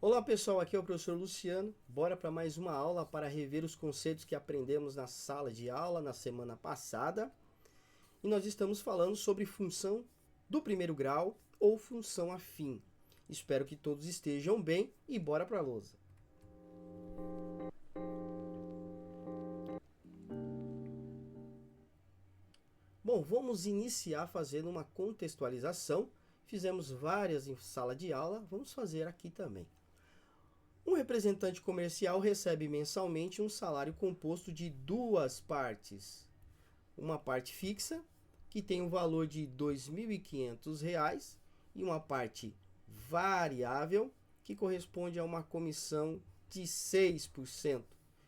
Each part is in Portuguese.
Olá pessoal, aqui é o professor Luciano. Bora para mais uma aula para rever os conceitos que aprendemos na sala de aula na semana passada. E nós estamos falando sobre função do primeiro grau ou função afim. Espero que todos estejam bem e bora para a lousa. Bom, vamos iniciar fazendo uma contextualização. Fizemos várias em sala de aula, vamos fazer aqui também. Um representante comercial recebe mensalmente um salário composto de duas partes. Uma parte fixa, que tem um valor de R$ 2.500, e uma parte variável, que corresponde a uma comissão de 6%,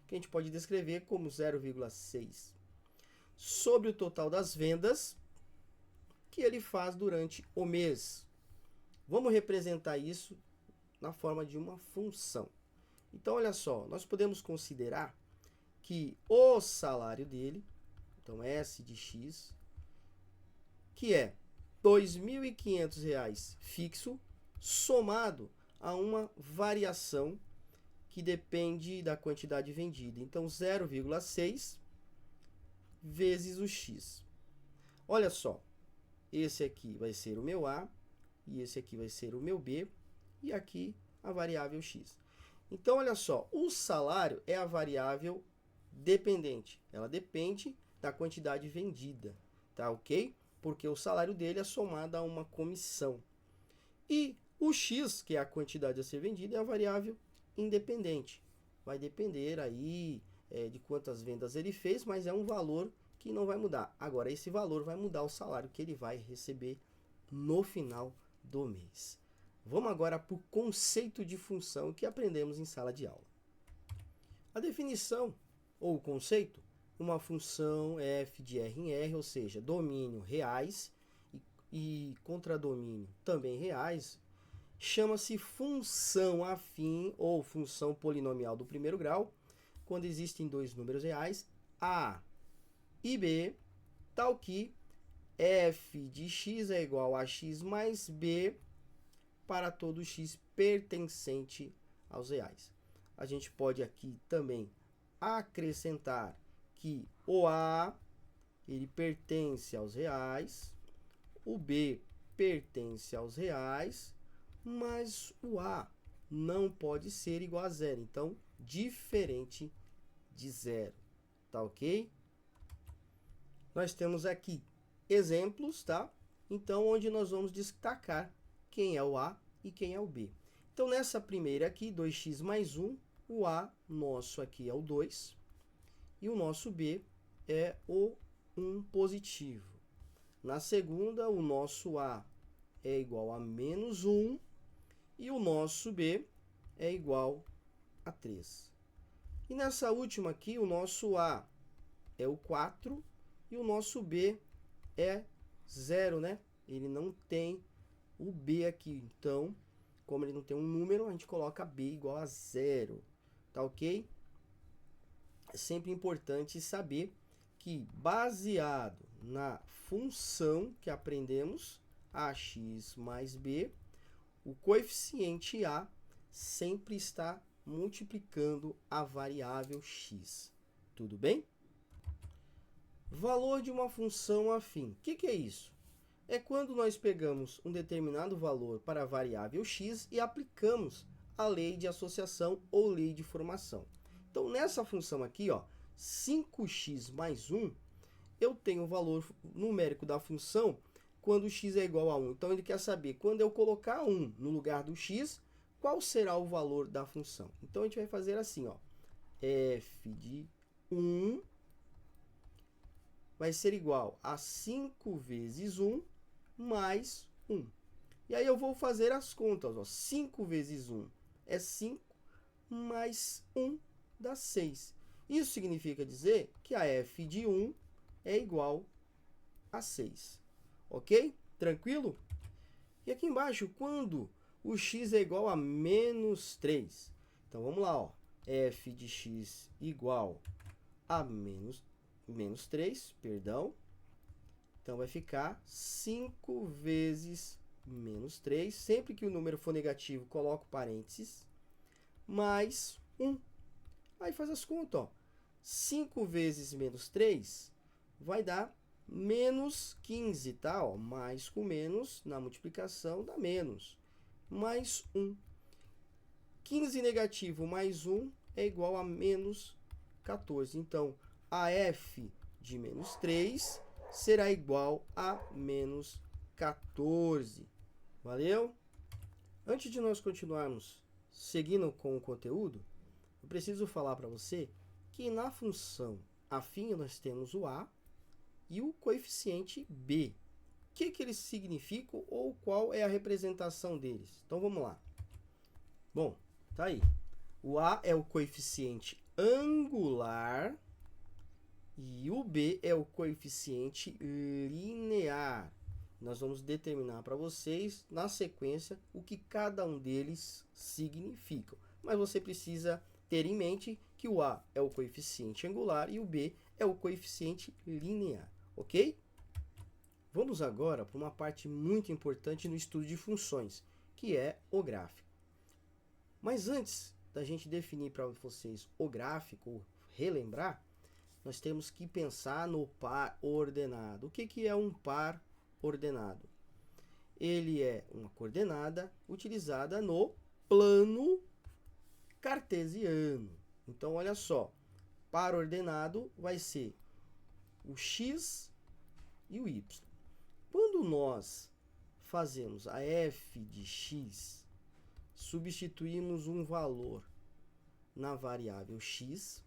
que a gente pode descrever como 0,6%. Sobre o total das vendas que ele faz durante o mês. Vamos representar isso na forma de uma função. Então, olha só, nós podemos considerar que o salário dele, então S de X, que é R$ 2.500 fixo, somado a uma variação que depende da quantidade vendida. Então, 0,6 vezes o X. Olha só, esse aqui vai ser o meu A, e esse aqui vai ser o meu B, e aqui a variável X. Então, olha só, o salário é a variável dependente. Ela depende da quantidade vendida, tá ok? Porque o salário dele é somado a uma comissão. E o X, que é a quantidade a ser vendida, é a variável independente. Vai depender aí de quantas vendas ele fez, mas é um valor que não vai mudar. Agora, esse valor vai mudar o salário que ele vai receber no final do mês. Vamos agora para o conceito de função que aprendemos em sala de aula. A definição ou o conceito, uma função f de R em R, ou seja, domínio reais e contradomínio também reais, chama-se função afim ou função polinomial do primeiro grau, quando existem dois números reais, A e B, tal que f de x é igual a x mais b para todo x pertencente aos reais. A gente pode aqui também acrescentar que o A ele pertence aos reais, o B pertence aos reais, mas o A não pode ser igual a zero, então diferente de zero, tá ok? Nós temos aqui exemplos, tá? Então, onde nós vamos destacar quem é o A e quem é o B. Então, nessa primeira aqui, 2x mais 1, o A nosso aqui é o 2 e o nosso B é o 1 positivo. Na segunda, o nosso A é igual a menos 1 e o nosso B é igual a 3. E nessa última aqui, o nosso A é o 4 e o nosso B é 0, né? Ele não tem o B aqui. Então, como ele não tem um número, a gente coloca B igual a 0. Tá ok? É sempre importante saber que, baseado na função que aprendemos, ax mais b, o coeficiente a sempre está multiplicando a variável x. Tudo bem? Valor de uma função afim. O que é isso? É quando nós pegamos um determinado valor para a variável x e aplicamos a lei de associação ou lei de formação. Então, nessa função aqui, ó, 5x mais 1, eu tenho o valor numérico da função quando x é igual a 1. Então, ele quer saber, quando eu colocar 1 no lugar do x, qual será o valor da função. Então, a gente vai fazer assim, ó, f de 1 vai ser igual a 5 vezes 1 mais 1. E aí eu vou fazer as contas. Ó. 5 vezes 1 é 5, mais 1 dá 6. Isso significa dizer que a f de 1 é igual a 6. Ok? Tranquilo? E aqui embaixo, quando o x é igual a menos 3. Então, vamos lá. Ó. F de x igual a menos 3, perdão. Então, vai ficar 5 vezes menos 3. Sempre que o número for negativo, coloco parênteses. mais 1. Aí faz as contas, ó. 5 vezes menos 3 vai dar menos 15, tá? Ó, mais com menos na multiplicação dá menos. Mais 1. 15 negativo mais 1 é igual a menos 14. Então, a f de menos 3 será igual a menos 14. Valeu? Antes de nós continuarmos seguindo com o conteúdo, eu preciso falar para você que na função afim nós temos o a e o coeficiente b. O que eles significam ou qual é a representação deles? Então vamos lá. Bom, tá aí. O a é o coeficiente angular e o b é o coeficiente linear. Nós vamos determinar para vocês, na sequência, o que cada um deles significam. Mas você precisa ter em mente que o a é o coeficiente angular e o b é o coeficiente linear, ok? Vamos agora para uma parte muito importante no estudo de funções, que é o gráfico. Mas antes da gente definir para vocês o gráfico, ou relembrar, nós temos que pensar no par ordenado. O que é um par ordenado? Ele é uma coordenada utilizada no plano cartesiano. Então, olha só, par ordenado vai ser o x e o y. Quando nós fazemos a f de x, substituímos um valor na variável x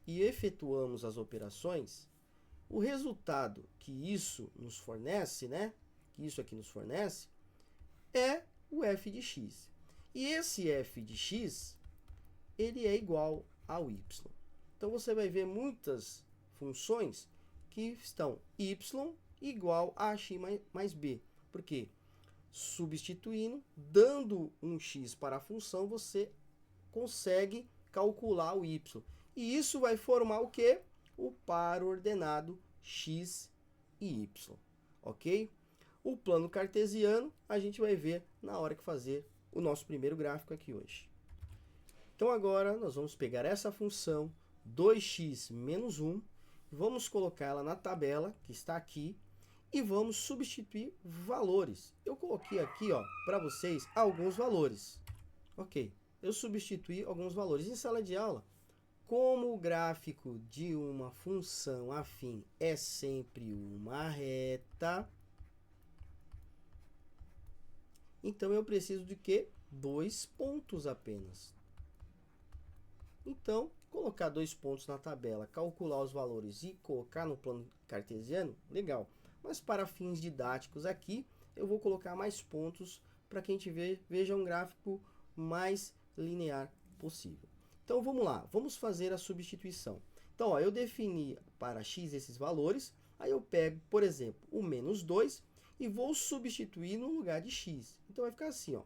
e efetuamos as operações, o resultado que isso nos fornece, né? Que isso aqui nos fornece, é o f de x. E esse f de x, ele é igual ao y. Então, você vai ver muitas funções que estão y igual a x mais b. Por quê? Substituindo, dando um x para a função, você consegue calcular o y. E isso vai formar o quê? O par ordenado x e y, ok? O plano cartesiano a gente vai ver na hora que fazer o nosso primeiro gráfico aqui hoje. Então agora nós vamos pegar essa função 2x menos 1, vamos colocá-la na tabela que está aqui e vamos substituir valores. Eu coloquei aqui, ó, para vocês alguns valores. Ok, eu substituí alguns valores. Em sala de aula, como o gráfico de uma função afim é sempre uma reta, então eu preciso de quê? 2 pontos apenas. Então, colocar 2 pontos na tabela, calcular os valores e colocar no plano cartesiano, legal. Mas para fins didáticos aqui, eu vou colocar mais pontos para que a gente veja um gráfico mais linear possível. Então, vamos lá, vamos fazer a substituição. Então, ó, eu defini para x esses valores, aí eu pego, por exemplo, o menos 2 e vou substituir no lugar de x. Então, vai ficar assim, ó,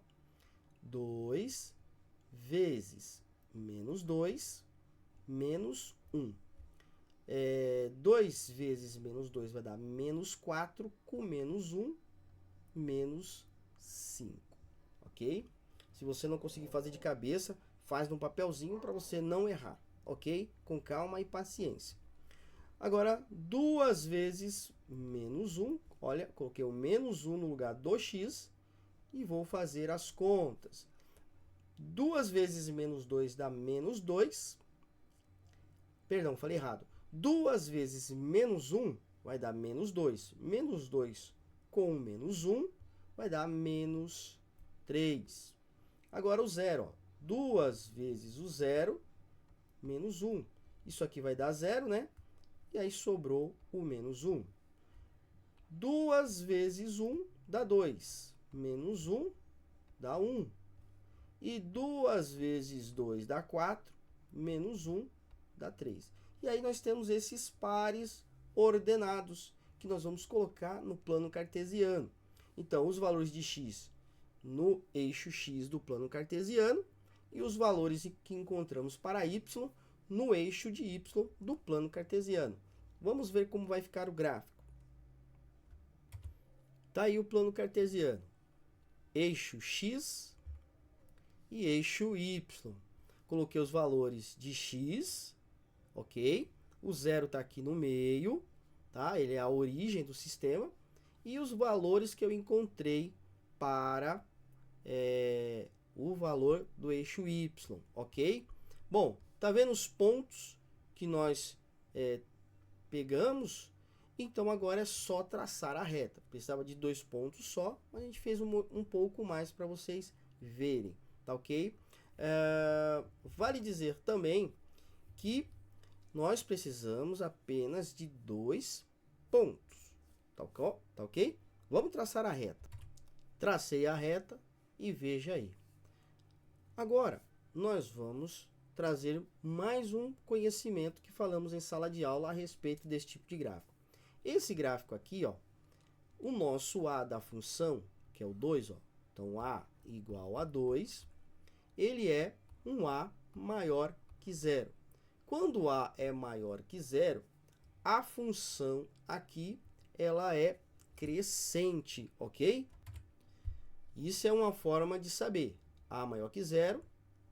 2 vezes menos 2, menos 1. 2 vezes menos 2 vai dar menos 4, com menos 1, menos 5. Ok? Se você não conseguir fazer de cabeça, faz num papelzinho para você não errar. Ok? Com calma e paciência. Agora, 2 vezes menos 1. Olha, coloquei o menos 1 no lugar do x e vou fazer as contas. 2 vezes menos 2 dá menos 2. Perdão, falei errado. 2 vezes menos 1 vai dar menos 2. Menos 2 com menos 1 vai dar menos 3. Agora o zero. Ó. 2 vezes o zero, menos 1. Isso aqui vai dar zero, né? E aí sobrou o menos 1. 2 vezes 1 dá 2. Menos 1 dá 1. E 2 vezes 2 dá 4. Menos 1 dá 3. E aí nós temos esses pares ordenados que nós vamos colocar no plano cartesiano. Então, os valores de x no eixo x do plano cartesiano e os valores que encontramos para y no eixo de y do plano cartesiano. Vamos ver como vai ficar o gráfico. Está aí o plano cartesiano. Eixo x e eixo Y. Coloquei os valores de x, ok? O zero está aqui no meio, tá? Ele é a origem do sistema. E os valores que eu encontrei para o valor do eixo Y, ok? Bom, tá vendo os pontos que nós pegamos? Então agora é só traçar a reta. Precisava de 2 pontos só, mas a gente fez um pouco mais para vocês verem, tá ok? Vale dizer também que nós precisamos apenas de 2 pontos, tá ok? Vamos traçar a reta. Tracei a reta e veja aí. Agora, nós vamos trazer mais um conhecimento que falamos em sala de aula a respeito desse tipo de gráfico. Esse gráfico aqui, ó, o nosso A da função, que é o 2, ó, então A igual a 2, ele é um A maior que zero. Quando A é maior que zero, a função aqui, ela é crescente, ok? Isso é uma forma de saber. A maior que zero,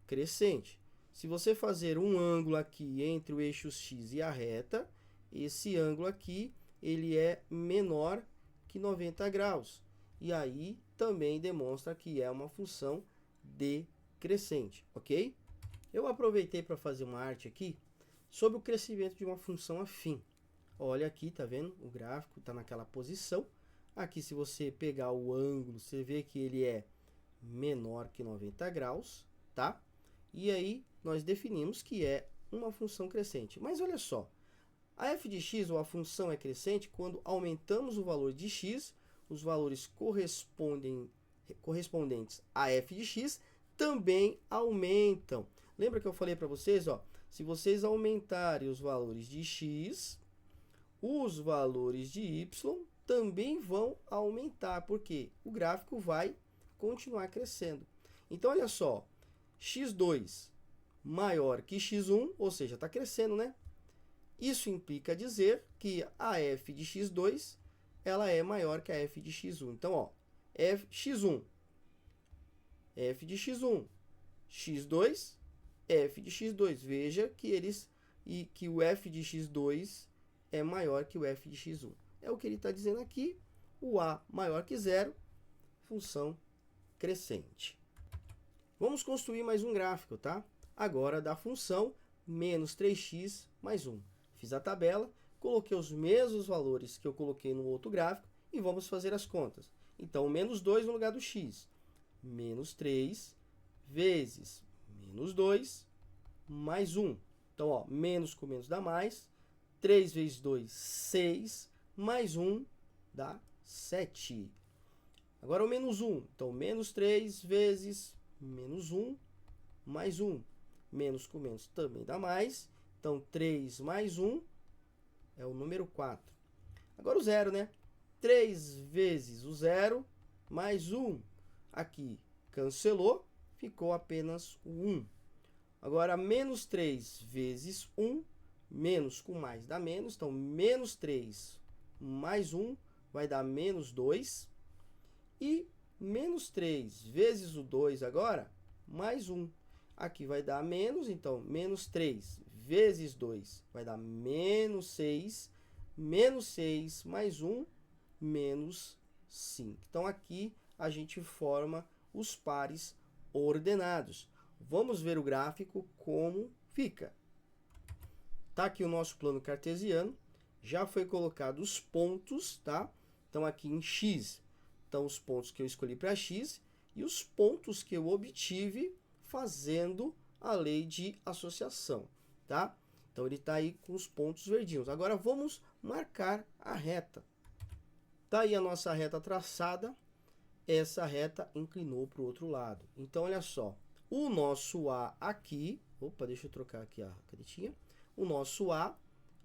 crescente. Se você fazer um ângulo aqui entre o eixo x e a reta, esse ângulo aqui, ele é menor que 90 graus. E aí também demonstra que é uma função decrescente, ok? Eu aproveitei para fazer uma arte aqui sobre o crescimento de uma função afim. Olha aqui, tá vendo? O gráfico está naquela posição. Aqui, se você pegar o ângulo, você vê que ele é menor que 90 graus, tá? E aí, nós definimos que é uma função crescente. Mas olha só, a f de x, ou a função é crescente, quando aumentamos o valor de x, os valores correspondentes a f de x também aumentam. Lembra que eu falei para vocês, ó, se vocês aumentarem os valores de x, os valores de y também vão aumentar, porque o gráfico vai continuar crescendo. Então, olha só, x2 maior que x1, ou seja, está crescendo, né? Isso implica dizer que a f de x2 ela é maior que a f de x1. Então, ó, x1, f de x1, x2, f de x2. Veja que o f de x2 é maior que o f de x1. É o que ele está dizendo aqui, o a maior que zero, função crescente. Vamos construir mais um gráfico, tá? Agora da função menos 3x mais 1. Fiz a tabela, coloquei os mesmos valores que eu coloquei no outro gráfico e vamos fazer as contas. Então, menos 2 no lugar do x. Menos 3 vezes menos 2 mais 1. Então, ó, menos com menos dá mais. 3 vezes 2, 6. Mais 1 dá 7. Agora o menos 1. Então, menos 3 vezes menos 1 mais 1. Menos com menos também dá mais. Então, 3 mais 1 é o número 4. Agora o zero, né? 3 vezes o zero mais 1. Aqui cancelou, ficou apenas o 1. Agora, menos 3 vezes 1, menos com mais dá menos. Então, menos 3 mais 1 vai dar menos 2. E menos 3 vezes o 2 agora, mais 1. Aqui vai dar menos, então, menos 3 vezes 2 vai dar menos 6. Menos 6 mais 1, menos 5. Então, aqui a gente forma os pares ordenados. Vamos ver o gráfico como fica. Tá aqui o nosso plano cartesiano. Já foi colocado os pontos, tá? Então, aqui em x, estão os pontos que eu escolhi para x e os pontos que eu obtive fazendo a lei de associação, tá? Então, ele está aí com os pontos verdinhos. Agora, vamos marcar a reta. Tá aí a nossa reta traçada. Essa reta inclinou para o outro lado. Então, olha só. O nosso A aqui... Opa, deixa eu trocar aqui a canetinha. O nosso A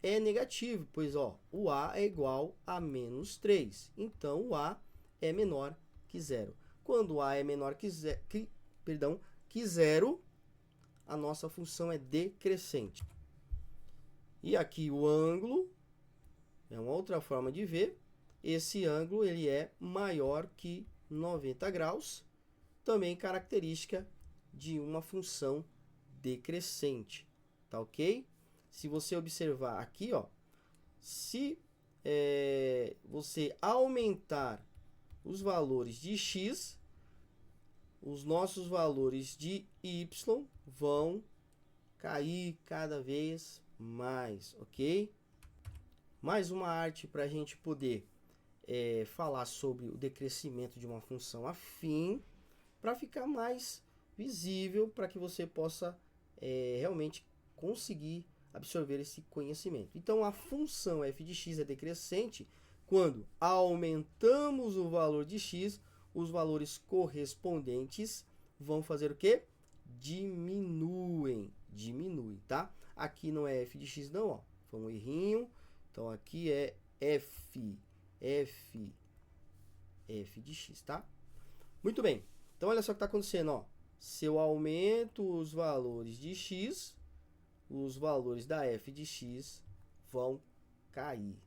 é negativo, pois ó, o A é igual a menos 3. Então, o A é menor que zero. Quando o A é menor que zero, a nossa função é decrescente. E aqui o ângulo, é uma outra forma de ver. Esse ângulo ele é maior que 90 graus, também característica de uma função decrescente, tá ok? Se você observar aqui, ó, se você aumentar os valores de x, os nossos valores de y vão cair cada vez mais, ok? Mais uma arte para a gente poder falar sobre o decrescimento de uma função afim, para ficar mais visível, para que você possa realmente conseguir absorver esse conhecimento. Então, a função f de x é decrescente quando aumentamos o valor de x, os valores correspondentes vão fazer o quê? Diminuem, tá? Aqui não é f de x não, ó. Foi um errinho. Então, aqui é f de x, tá? Muito bem. Então, olha só o que está acontecendo, ó. Se eu aumento os valores de x, os valores da f de x vão cair,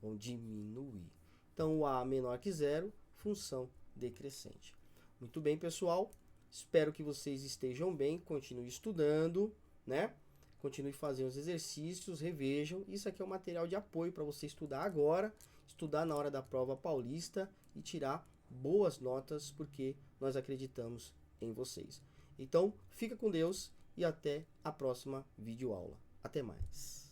vão diminuir. Então, o a menor que zero, função decrescente. Muito bem, pessoal. Espero que vocês estejam bem, continue estudando, né? Continue fazendo os exercícios, revejam. Isso aqui é um material de apoio para você estudar agora, estudar na hora da prova paulista e tirar boas notas, porque nós acreditamos em vocês. Então, fica com Deus e até a próxima videoaula. Até mais.